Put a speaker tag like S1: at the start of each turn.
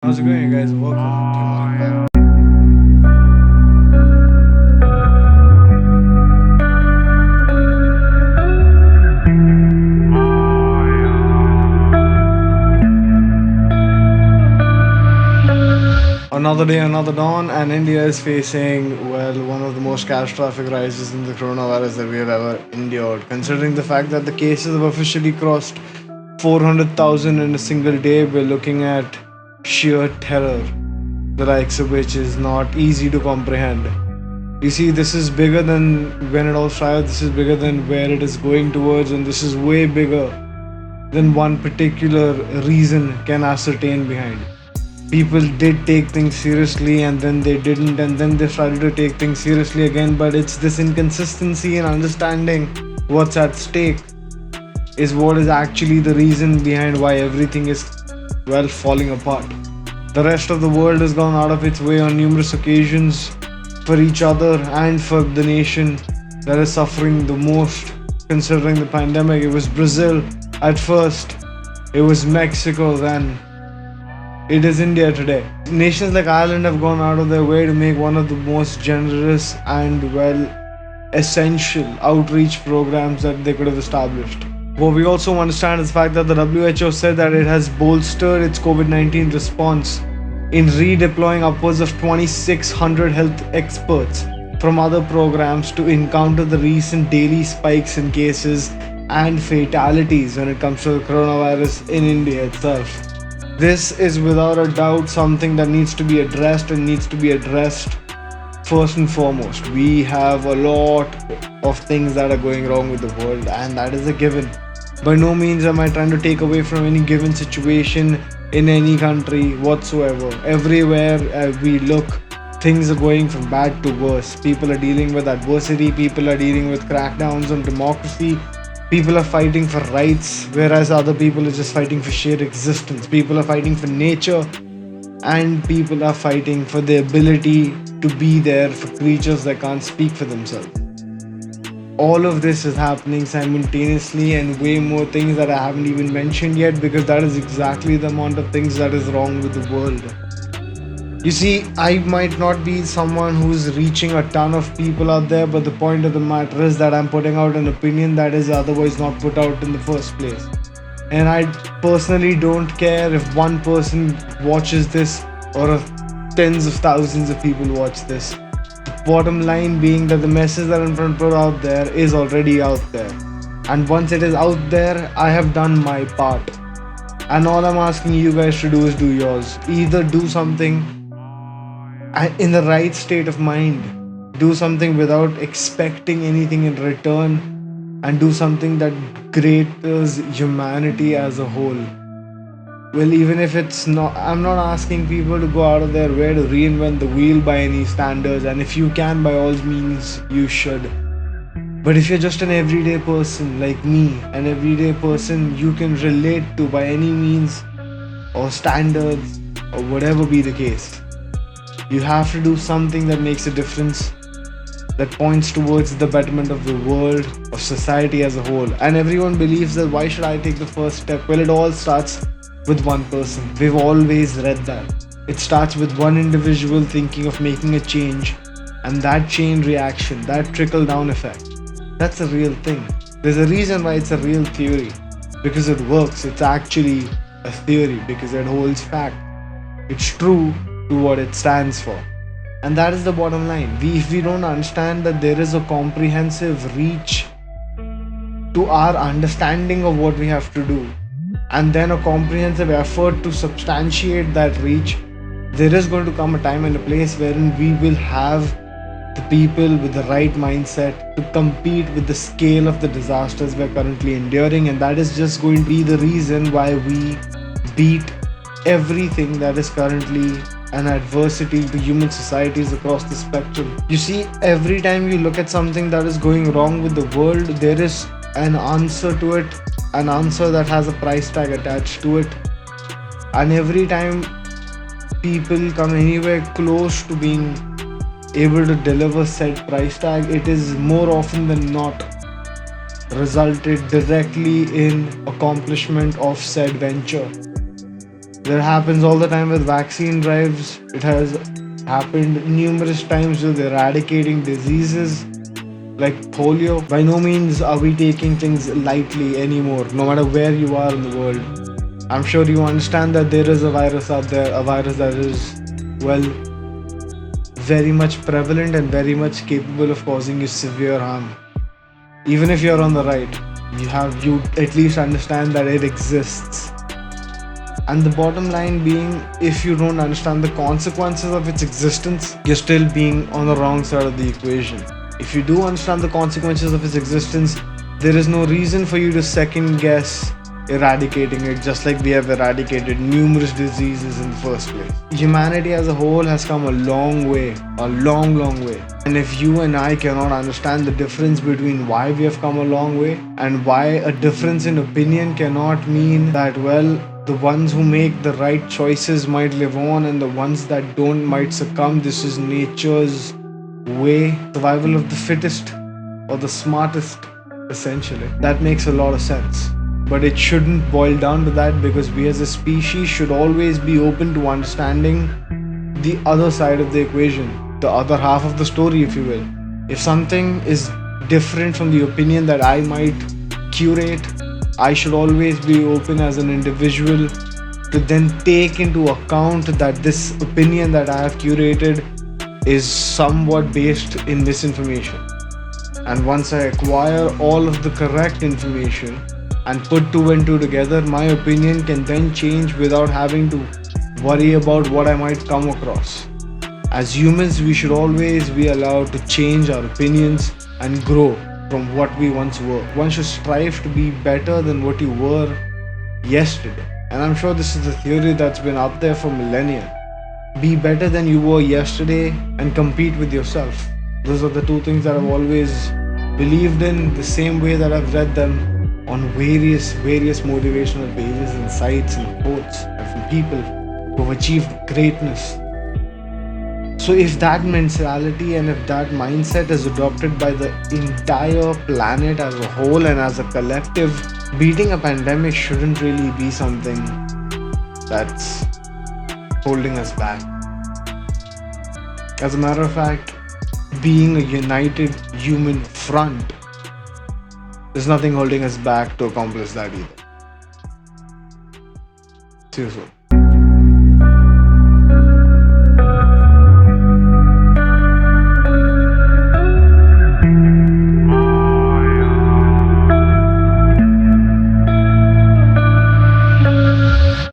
S1: How's it going, guys? Welcome to Mornin. Another day, another dawn, and India is facing, well, one of the most catastrophic rises in the coronavirus that we have ever endured. Considering the fact that the cases have officially crossed 400,000 in a single day, we're looking at sheer terror, the likes of which is not easy to comprehend. You see, this is bigger than when it all started, this is bigger than where it is going towards, and this is way bigger than one particular reason can ascertain behind. People did take things seriously and then they didn't, and then they started to take things seriously again. But it's this inconsistency in understanding what's at stake is what is actually the reason behind why everything is, well, falling apart. The rest of the world has gone out of its way on numerous occasions for each other and for the nation that is suffering the most considering the pandemic. It was Brazil at first, it was Mexico then. It is India today. Nations like Ireland have gone out of their way to make one of the most generous and, well, essential outreach programs that they could have established. What we also understand is the fact that the WHO said that it has bolstered its COVID-19 response in redeploying upwards of 2,600 health experts from other programs to encounter the recent daily spikes in cases and fatalities when it comes to the coronavirus in India itself. This is without a doubt something that needs to be addressed and needs to be addressed first and foremost. We have a lot of things that are going wrong with the world, and that is a given. By no means am I trying to take away from any given situation in any country whatsoever. Everywhere we look, things are going from bad to worse. People are dealing with adversity, people are dealing with crackdowns on democracy. People are fighting for rights, whereas other people are just fighting for sheer existence. People are fighting for nature, and people are fighting for the ability to be there for creatures that can't speak for themselves. All of this is happening simultaneously, and way more things that I haven't even mentioned yet, because that is exactly the amount of things that is wrong with the world. You see, I might not be someone who's reaching a ton of people out there, but the point of the matter is that I'm putting out an opinion that is otherwise not put out in the first place. And I personally don't care if one person watches this or if tens of thousands of people watch this. The bottom line being that the message that I'm trying to put out there is already out there. And once it is out there, I have done my part. And all I'm asking you guys to do is do yours. Either do something in the right state of mind, do something without expecting anything in return, and do something that greaters humanity as a whole. Well, even if it's not, I'm not asking people to go out of their way to reinvent the wheel by any standards, and if you can, by all means you should. But if you're just an everyday person like me, an everyday person you can relate to by any means or standards or whatever be the case, you have to do something that makes a difference, that points towards the betterment of the world, of society as a whole. And everyone believes that why should I take the first step? Well, it all starts with one person. We've always read that. It starts with one individual thinking of making a change, and that chain reaction, that trickle down effect, that's a real thing. There's a reason why it's a real theory, because it works. It's actually a theory because it holds fact. It's true to what it stands for. And that is the bottom line. If we don't understand that there is a comprehensive reach to our understanding of what we have to do, and then a comprehensive effort to substantiate that reach, there is going to come a time and a place wherein we will have the people with the right mindset to compete with the scale of the disasters we're currently enduring. And that is just going to be the reason why we beat everything that is currently an adversity to human societies across the spectrum. You see, every time you look at something that is going wrong with the world, there is an answer to it, an answer that has a price tag attached to it. And every time people come anywhere close to being able to deliver said price tag, it is more often than not resulted directly in accomplishment of said venture. That happens all the time with vaccine drives. It has happened numerous times with eradicating diseases like polio. By no means are we taking things lightly anymore, no matter where you are in the world. I'm sure you understand that there is a virus out there, a virus that is, well, very much prevalent and very much capable of causing you severe harm. Even if you're on the right, you at least understand that it exists. And the bottom line being, if you don't understand the consequences of its existence, you're still being on the wrong side of the equation. If you do understand the consequences of its existence, there is no reason for you to second guess eradicating it, just like we have eradicated numerous diseases in the first place. Humanity as a whole has come a long way, a long way. And if you and I cannot understand the difference between why we have come a long way and why a difference in opinion cannot mean that, well, the ones who make the right choices might live on and the ones that don't might succumb. This is nature's way, survival of the fittest or the smartest, essentially. That makes a lot of sense. But it shouldn't boil down to that, because we as a species should always be open to understanding the other side of the equation, the other half of the story, if you will. If something is different from the opinion that I might curate, I should always be open as an individual to then take into account that this opinion that I have curated is somewhat based in misinformation. And once I acquire all of the correct information and put two and two together, my opinion can then change without having to worry about what I might come across. As humans, we should always be allowed to change our opinions and grow from what we once were. One should strive to be better than what you were yesterday. And I'm sure this is a theory that's been out there for millennia. Be better than you were yesterday and compete with yourself. Those are the two things that I've always believed in, the same way that I've read them on various motivational pages and sites and quotes and from people who have achieved greatness. So if that mentality and if that mindset is adopted by the entire planet as a whole and as a collective, beating a pandemic shouldn't really be something that's holding us back. As a matter of fact, being a united human front, there's nothing holding us back to accomplish that either. See you soon.